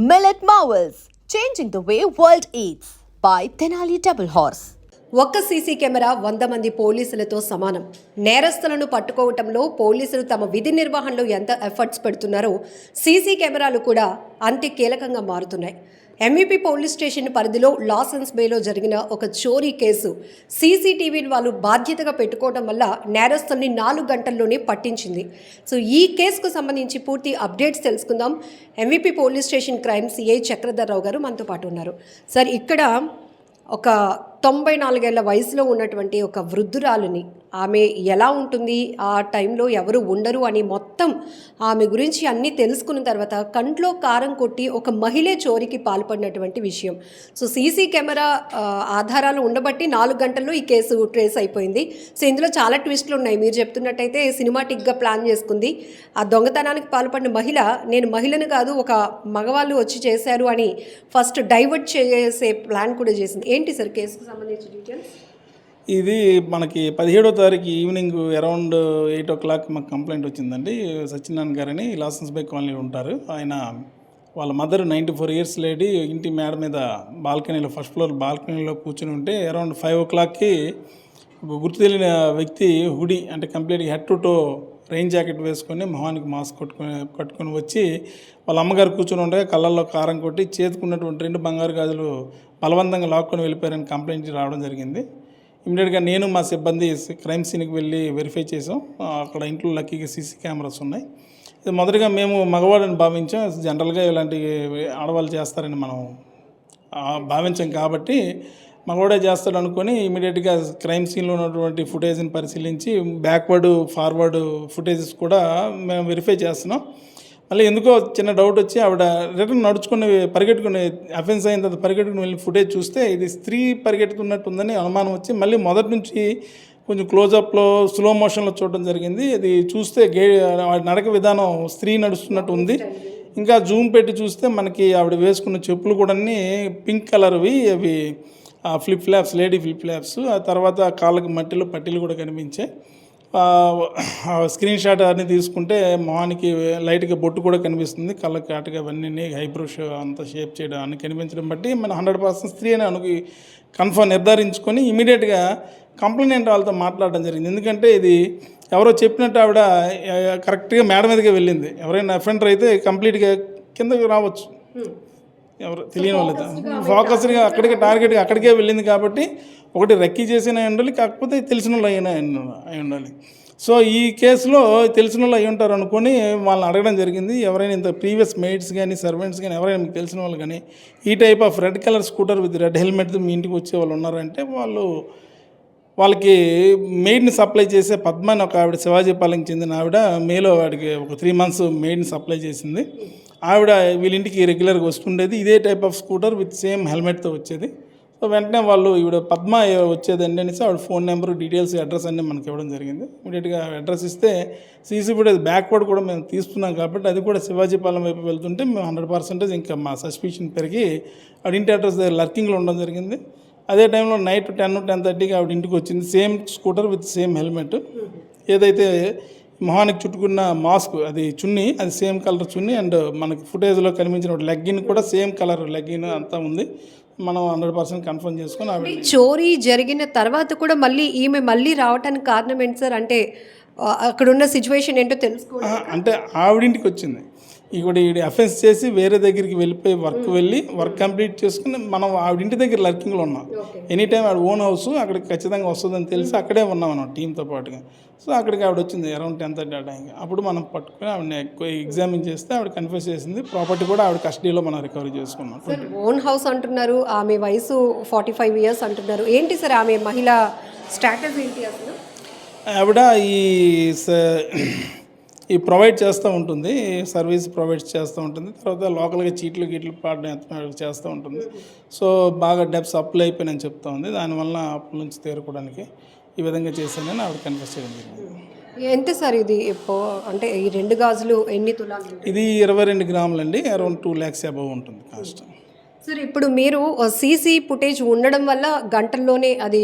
Millet Marvels, changing the way world eats by Tenali Double Horse. ఒక్క CC camera 100 మంది పోలీసులతో సమానం. నేరస్తులను పట్టుకోవటంలో పోలీసులు తమ విధి నిర్వహణలో ఎంత ఎఫర్ట్స్ పెడుతున్నారో సీసీ కెమెరాలు కూడా అంతే కీలకంగా మారుతున్నాయి. ఎంవీపీ పోలీస్ స్టేషన్ పరిధిలో లాసెన్స్ బేలో జరిగిన ఒక చోరీ కేసు సీసీటీవీని వాళ్ళు బాధ్యతగా పెట్టుకోవడం వల్ల నేరస్తుల్ని 4 గంటల్లోనే పట్టించింది. సో ఈ కేసుకు సంబంధించి పూర్తి అప్డేట్స్ తెలుసుకుందాం. MVP police station crime CI Chakradhar Rao గారు మనతో పాటు ఉన్నారు. సార్, ఇక్కడ ఒక 94 ఏళ్ల వయసులో ఉన్నటువంటి ఒక వృద్ధురాలిని ఆమె ఎలా ఉంటుంది, ఆ టైంలో ఎవరు ఉండరు అని మొత్తం ఆమె గురించి అన్నీ తెలుసుకున్న తర్వాత కంట్లో కారం కొట్టి ఒక మహిళ చోరీకి పాల్పడినటువంటి విషయం. సో సీసీ కెమెరా ఆధారాలు ఉండబట్టి 4 గంటల్లో ఈ కేసు ట్రేస్ అయిపోయింది. సో ఇందులో చాలా ట్విస్టులు ఉన్నాయి. మీరు చెప్తున్నట్టయితే సినిమాటిక్గా ప్లాన్ చేసుకుంది. ఆ దొంగతనానికి పాల్పడిన మహిళ నేను మహిళను కాదు ఒక మగవాళ్ళు వచ్చి చేశారు అని ఫస్ట్ డైవర్ట్ చేసే ప్లాన్ కూడా చేసింది. ఏంటి సార్ కేసుకు సంబంధించిన డీటెయిల్స్? ఇది మనకి 17వ తారీఖు ఈవినింగ్ అరౌండ్ 8 o'clock మాకు కంప్లైంట్ వచ్చిందండి. సత్యనారాయణ గారని లాసెన్స్ బై కాలనీలో ఉంటారు. ఆయన వాళ్ళ మదర్ 94 years లేడీ ఇంటి మేడ మీద బాల్కనీలో ఫస్ట్ ఫ్లోర్ బాల్కనీలో కూర్చుని ఉంటే అరౌండ్ 5 o'clockకి గుర్తు తెలియని వ్యక్తి హుడీ అంటే కంప్లీట్గా head to toe rain jacket వేసుకొని మొహానికి మాస్క్ కట్టుకొని వచ్చి వాళ్ళ అమ్మగారు కూర్చొని ఉండగా కళ్ళల్లో కారం కొట్టి చేతుకున్నటువంటి 2 బంగారు గాజులు బలవంతంగా లాక్కొని వెళ్ళిపోయారని కంప్లైంట్ రావడం జరిగింది. ఇమీడియట్గా నేను మా సిబ్బంది క్రైమ్ సీన్కి వెళ్ళి వెరిఫై చేసాం. అక్కడ ఇంట్లో లక్కీగా సీసీ కెమెరాస్ ఉన్నాయి. ఇది మొదటిగా మేము మగవాడని భావించాం. జనరల్గా ఇలాంటి ఆడవాళ్ళు చేస్తారని మనం భావించాం కాబట్టి మగవాడే చేస్తాడు అనుకొని ఇమీడియట్గా క్రైమ్ సీన్లో ఉన్నటువంటి ఫుటేజ్ని పరిశీలించి బ్యాక్వర్డ్ ఫార్వర్డ్ ఫుటేజెస్ కూడా మేము వెరిఫై చేస్తున్నాం. మళ్ళీ ఎందుకో చిన్న డౌట్ వచ్చి ఆవిడ రిటర్న్ నడుచుకుని పరిగెట్టుకుని అఫెన్స్ అయిన తర్వాత పరిగెట్టుకుని వెళ్ళి ఫుటేజ్ చూస్తే ఇది స్త్రీ పరిగెట్టుకున్నట్టుందని అనుమానం వచ్చి మళ్ళీ మొదటి నుంచి కొంచెం క్లోజప్లో స్లో మోషన్లో చూడడం జరిగింది. అది చూస్తే నడక విధానం స్త్రీ నడుస్తున్నట్టు ఉంది. ఇంకా జూమ్ పెట్టి చూస్తే మనకి ఆవిడ వేసుకున్న చెప్పులు కూడా పింక్ కలర్వి, అవి flip flops, lady flip flops. ఆ తర్వాత కాళ్ళకి మట్టిలో పట్టీలు కూడా కనిపించాయి. స్క్రీన్ షాట్ అన్నీ తీసుకుంటే మొహానికి లైట్గా బొట్టు కూడా కనిపిస్తుంది. కళ్ళకి కాటుగా అవన్నీ హైబ్రోష్ అంతా షేప్ చేయడం అన్నీ కనిపించడం బట్టి మన 100% స్త్రీ అని కన్ఫర్మ్ నిర్ధారించుకొని ఇమీడియట్గా కంప్లైంట్ వాళ్ళతో మాట్లాడడం జరిగింది. ఎందుకంటే ఇది ఎవరో చెప్పినట్టు ఆవిడ కరెక్ట్గా మేడ మీదకే వెళ్ళింది. ఎవరైనా అఫెండర్ అయితే కంప్లీట్గా కిందకి రావచ్చు, ఎవరు తెలియని వాళ్ళతో ఫోకస్డ్గా అక్కడికే టార్గెట్గా అక్కడికే వెళ్ళింది. కాబట్టి ఒకటి రెక్కీ చేసిన ఉండాలి, కాకపోతే తెలిసిన వాళ్ళు అయి ఉండాలి. సో ఈ కేసులో తెలిసిన వాళ్ళు అయి ఉంటారు అనుకొని వాళ్ళని అడగడం జరిగింది. ఎవరైనా ఇంత ప్రీవియస్ మెయిడ్స్ కానీ సర్వెంట్స్ కానీ ఎవరైనా మీకు తెలిసిన వాళ్ళు కానీ ఈ type of red colour scooter with red helmet మీ ఇంటికి వచ్చే వాళ్ళు ఉన్నారంటే వాళ్ళకి మెయిడ్ని సప్లై చేసే పద్మ అని ఒక ఆవిడ శివాజీపాలెంకి చెందిన ఆవిడ మేలో వాడికి ఒక 3 months మెయిడ్ని సప్లై చేసింది. ఆవిడ వీళ్ళింటికి రెగ్యులర్గా వస్తుండేది. ఇదే type of scooter with same హెల్మెట్తో వచ్చేది. సో వెంటనే వాళ్ళు ఈవిడ పద్మ వచ్చేదండి అనేసి ఆవిడ ఫోన్ నెంబర్, డీటెయిల్స్, అడ్రస్ అన్నీ మనకి ఇవ్వడం జరిగింది. ఇమీడియట్గా అడ్రస్ ఇస్తే సీసీ ఫుటేజ్ బ్యాక్వర్డ్ కూడా మేము తీస్తున్నాం కాబట్టి అది కూడా శివాజీపాలెం వైపు వెళ్తుంటే మేము 100% ఇంకా మా సస్పిషన్ పెరిగి ఆవిడ ఇంటి అడ్రస్ దగ్గర లర్కింగ్లో ఉండడం జరిగింది. అదే టైంలో నైట్ 10-10:30కి ఆవిడ ఇంటికి వచ్చింది. Same scooter with same helmet. ఏదైతే మొహానికి చుట్టుకున్న మాస్క్, అది చున్నీ, అది సేమ్ కలర్ చున్నీ. అండ్ మనకి ఫుటేజ్లో కనిపించిన లెగ్గిన్ కూడా సేమ్ కలర్ లెగ్గిన్ అంతా ఉంది. మనం 100% కన్ఫర్మ్ చేసుకొని ఆవిడ చోరీ జరిగిన తర్వాత కూడా ఈమె మళ్ళీ రావడానికి కారణం ఏంటి సార్? అంటే అక్కడున్న సిచ్యువేషన్ ఏంటో తెలుసుకోవాలి. అంటే ఆవిడింటికి వచ్చింది. ఇక్కడ అఫెన్స్ చేసి వేరే దగ్గరికి వెళ్ళిపోయి వర్క్ కంప్లీట్ చేసుకుని మనం ఆవిడింటి దగ్గర లర్కింగ్లో ఉన్నాం. ఎనీ టైం ఆవిడ ఓన్ హౌస్, అక్కడికి ఖచ్చితంగా వస్తుందని తెలిసి అక్కడే ఉన్నాం మనం టీంతో పాటుగా. సో అక్కడికి ఆవిడ వచ్చింది అరౌండ్ 10:30 ఆ టైంకి. అప్పుడు మనం పట్టుకుని ఆవిడని ఎగ్జామిన్ చేస్తే ఆవిడ కన్ఫ్యూజ్ చేసింది. ప్రాపర్టీ కూడా ఆవిడ కస్టడీలో మనం రికవరీ చేసుకున్నాం. ఓన్ హౌస్ అంటున్నారు, ఆమె వయసు 45 years అంటున్నారు. ఏంటి సార్ ఆమె మహిళ స్టాటస్ ఏంటి అసలు? ఆవిడ ఈ ప్రొవైడ్ చేస్తూ ఉంటుంది, సర్వీస్ ప్రొవైడ్ చేస్తూ ఉంటుంది. తర్వాత లోకల్గా చీట్లు పాడడం చేస్తూ ఉంటుంది. సో బాగా డెప్స్ అప్పులు అయిపోయినని చెప్తా ఉంది. దానివల్ల అప్పుల నుంచి తేరుకోవడానికి ఈ విధంగా చేశానని ఆవిడ కన్ఫెస్ చేయడం జరిగింది. ఎంత సార్ ఇది? అంటే ఈ 2 గాజులు ఎన్ని తులాలు? ఇది 22 grams అండి. అరౌండ్ 2 lakhs అబవ్ ఉంటుంది కాస్ట్. సార్, ఇప్పుడు మీరు సీసీ ఫుటేజ్ ఉండడం వల్ల గంటల్లోనే అది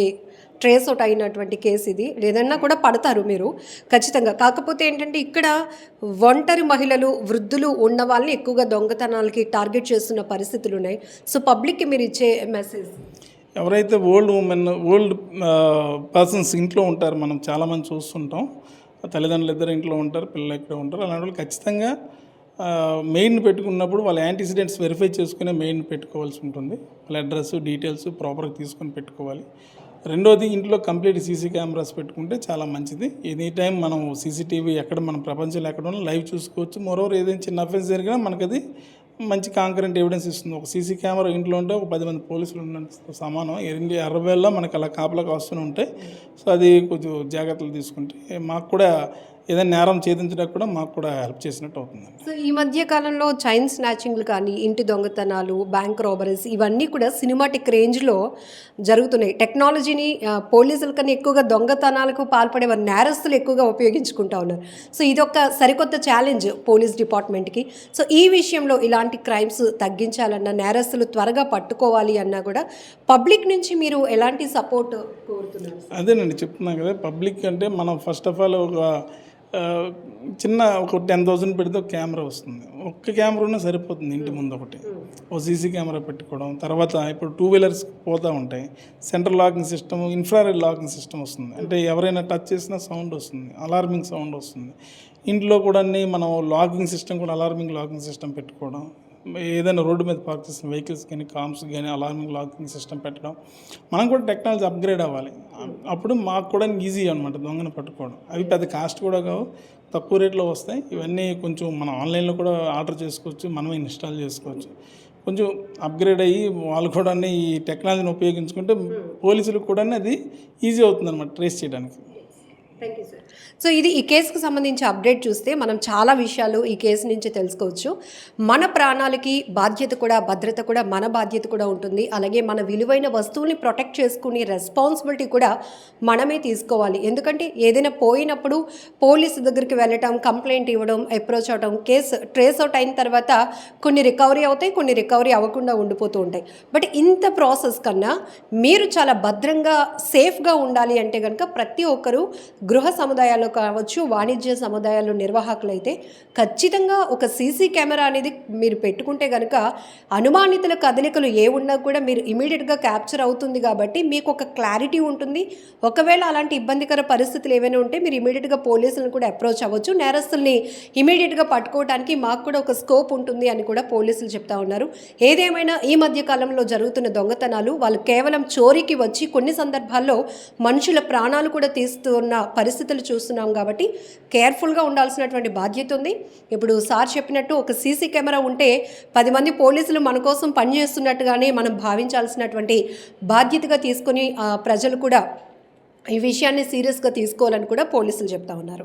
ట్రేస్ అవుట్ అయినటువంటి కేసు ఇది. ఏదన్నా కూడా పడతారు మీరు ఖచ్చితంగా. కాకపోతే ఏంటంటే ఇక్కడ ఒంటరి మహిళలు, వృద్ధులు ఉన్న వాళ్ళని ఎక్కువగా దొంగతనాలకి టార్గెట్ చేస్తున్న పరిస్థితులు ఉన్నాయి. సో పబ్లిక్కి మీరు ఇచ్చే మెసేజ్? ఎవరైతే ఓల్డ్ పర్సన్స్ ఇంట్లో ఉంటారు, మనం చాలామంది చూస్తుంటాం, తల్లిదండ్రులు ఇద్దరు ఇంట్లో ఉంటారు, పిల్లలు ఇక్కడ ఉంటారు. అలాంటి వాళ్ళు ఖచ్చితంగా మెయిన్ పెట్టుకున్నప్పుడు వాళ్ళ యాంటీసిడెంట్స్ వెరిఫై చేసుకునే మెయిన్ పెట్టుకోవాల్సి ఉంటుంది. వాళ్ళ అడ్రస్ డీటెయిల్స్ ప్రాపర్గా తీసుకొని పెట్టుకోవాలి. రెండోది, ఇంట్లో కంప్లీట్ సీసీ కెమెరాస్ పెట్టుకుంటే చాలా మంచిది. ఎనీ టైం మనం సీసీటీవీ ఎక్కడ మన ప్రపంచంలో ఎక్కడ ఉన్నా లైవ్ చూసుకోవచ్చు. మరోవర్ ఏదైనా చిన్న అఫెన్స్ జరిగినా మనకది మంచి కాంకరెంట్ ఎవిడెన్స్ ఇస్తుంది. ఒక సీసీ కెమెరా ఇంట్లో ఉంటే ఒక 10 మంది పోలీసులు ఉన్నంత సమానం. 60,000 మనకు అలా కాపలాగా వస్తూనే ఉంటాయి. సో అది కొంచెం జాగ్రత్తలు తీసుకుంటే మాకు కూడా ఏదైనా నేరం ఛేదించడానికి కూడా మాకు కూడా హెల్ప్ చేసినట్టు అవుతుందండి. సో ఈ మధ్య కాలంలో చైన్ స్నాచింగ్లు కానీ, ఇంటి దొంగతనాలు, బ్యాంక్ రాబరీస్ ఇవన్నీ కూడా సినిమాటిక్ రేంజ్లో జరుగుతున్నాయి. టెక్నాలజీని పోలీసుల కన్నా ఎక్కువగా దొంగతనాలకు పాల్పడే వారు నేరస్తులు ఎక్కువగా ఉపయోగించుకుంటా ఉన్నారు. సో ఇదొక సరికొత్త ఛాలెంజ్ పోలీస్ డిపార్ట్మెంట్కి. సో ఈ విషయంలో ఇలాంటి క్రైమ్స్ తగ్గించాలన్నా, నేరస్తులు త్వరగా పట్టుకోవాలి అన్నా కూడా పబ్లిక్ నుంచి మీరు ఎలాంటి సపోర్ట్ కోరుతున్నారు? అదేనండి చెప్తున్నాను కదా, పబ్లిక్ అంటే మనం ఫస్ట్ ఆఫ్ ఆల్ ఒక చిన్న ఒక 10,000 పెడితే ఒక కెమెరా వస్తుంది. ఒక్క కెమెరా ఉన్నా సరిపోతుంది. ఇంటి ముందు ఒకటి ఓ సీసీ కెమెరా పెట్టుకోవడం. తర్వాత ఇప్పుడు 2 వీలర్స్ పోతూ ఉంటాయి, central locking system, infrared locking system వస్తుంది. అంటే ఎవరైనా టచ్ చేసినా సౌండ్ వస్తుంది, అలార్మింగ్ సౌండ్ వస్తుంది. ఇంట్లో కూడా మనం లాకింగ్ సిస్టమ్ కూడా అలార్మింగ్ లాకింగ్ సిస్టమ్ పెట్టుకోవడం. ఏదైనా రోడ్డు మీద పార్క్ చేసిన వెహికల్స్ కానీ, కామ్స్ కానీ అలార్మింగ్ లాకింగ్ సిస్టమ్ పెట్టడం. మనం కూడా టెక్నాలజీ అప్గ్రేడ్ అవ్వాలి. అప్పుడు మాకు కూడా ఈజీ అనమాట దొంగను పట్టుకోవడం. అవి పెద్ద కాస్ట్ కూడా కావు, తక్కువ రేట్లో వస్తాయి. ఇవన్నీ కొంచెం మనం ఆన్లైన్లో కూడా ఆర్డర్ చేసుకోవచ్చు, మనమే ఇన్స్టాల్ చేసుకోవచ్చు. కొంచెం అప్గ్రేడ్ అయ్యి వాళ్ళు కూడా ఈ టెక్నాలజీని ఉపయోగించుకుంటే పోలీసులకు కూడా అది ఈజీ అవుతుంది అనమాట ట్రేస్ చేయడానికి. Thank you sir. సో ఇది ఈ కేసుకు సంబంధించి అప్డేట్ చూస్తే మనం చాలా విషయాలు ఈ కేసు నుంచి తెలుసుకోవచ్చు. మన ప్రాణాలకి బాధ్యత కూడా, భద్రత కూడా మన బాధ్యత కూడా ఉంటుంది. అలాగే మన విలువైన వస్తువుల్ని ప్రొటెక్ట్ చేసుకునే రెస్పాన్సిబిలిటీ కూడా మనమే తీసుకోవాలి. ఎందుకంటే ఏదైనా పోయినప్పుడు పోలీసు దగ్గరికి వెళ్ళటం, కంప్లైంట్ ఇవ్వడం, అప్రోచ్ అవడం, కేసు ట్రేస్ అవుట్ అయిన తర్వాత కొన్ని రికవరీ అవుతాయి, కొన్ని రికవరీ అవ్వకుండా ఉండిపోతూ ఉంటాయి. బట్ ఇంత ప్రాసెస్ కన్నా మీరు చాలా భద్రంగా, సేఫ్గా ఉండాలి అంటే కనుక ప్రతి ఒక్కరూ గృహ సముదాయాల్లో కావచ్చు, వాణిజ్య సముదాయాల్లో నిర్వాహకులైతే ఖచ్చితంగా ఒక సీసీ కెమెరా అనేది మీరు పెట్టుకుంటే కనుక అనుమానితుల కదలికలు ఏ ఉన్నా కూడా మీరు ఇమీడియట్గా క్యాప్చర్ అవుతుంది. కాబట్టి మీకు ఒక క్లారిటీ ఉంటుంది. ఒకవేళ అలాంటి ఇబ్బందికర పరిస్థితులు ఏమైనా ఉంటే మీరు ఇమీడియట్గా పోలీసులను కూడా అప్రోచ్ అవ్వచ్చు. నేరస్తుల్ని ఇమీడియట్గా పట్టుకోవడానికి మాకు కూడా ఒక స్కోప్ ఉంటుంది అని కూడా పోలీసులు చెప్తా ఉన్నారు. ఏదేమైనా ఈ మధ్య కాలంలో జరుగుతున్న దొంగతనాలు వాళ్ళు కేవలం చోరీకి వచ్చి కొన్ని సందర్భాల్లో మనుషుల ప్రాణాలు కూడా తీస్తున్న పరిస్థితులు చూస్తున్నాం. కాబట్టి కేర్ఫుల్గా ఉండాల్సినటువంటి బాధ్యత ఉంది. ఇప్పుడు సార్ చెప్పినట్టు ఒక సీసీ కెమెరా ఉంటే 10 మంది పోలీసులు మన కోసం పనిచేస్తున్నట్టుగానే మనం భావించాల్సినటువంటి బాధ్యతగా తీసుకొని ప్రజలు కూడా ఈ విషయాన్ని సీరియస్గా తీసుకోవాలని కూడా పోలీసులు చెప్తా ఉన్నారు.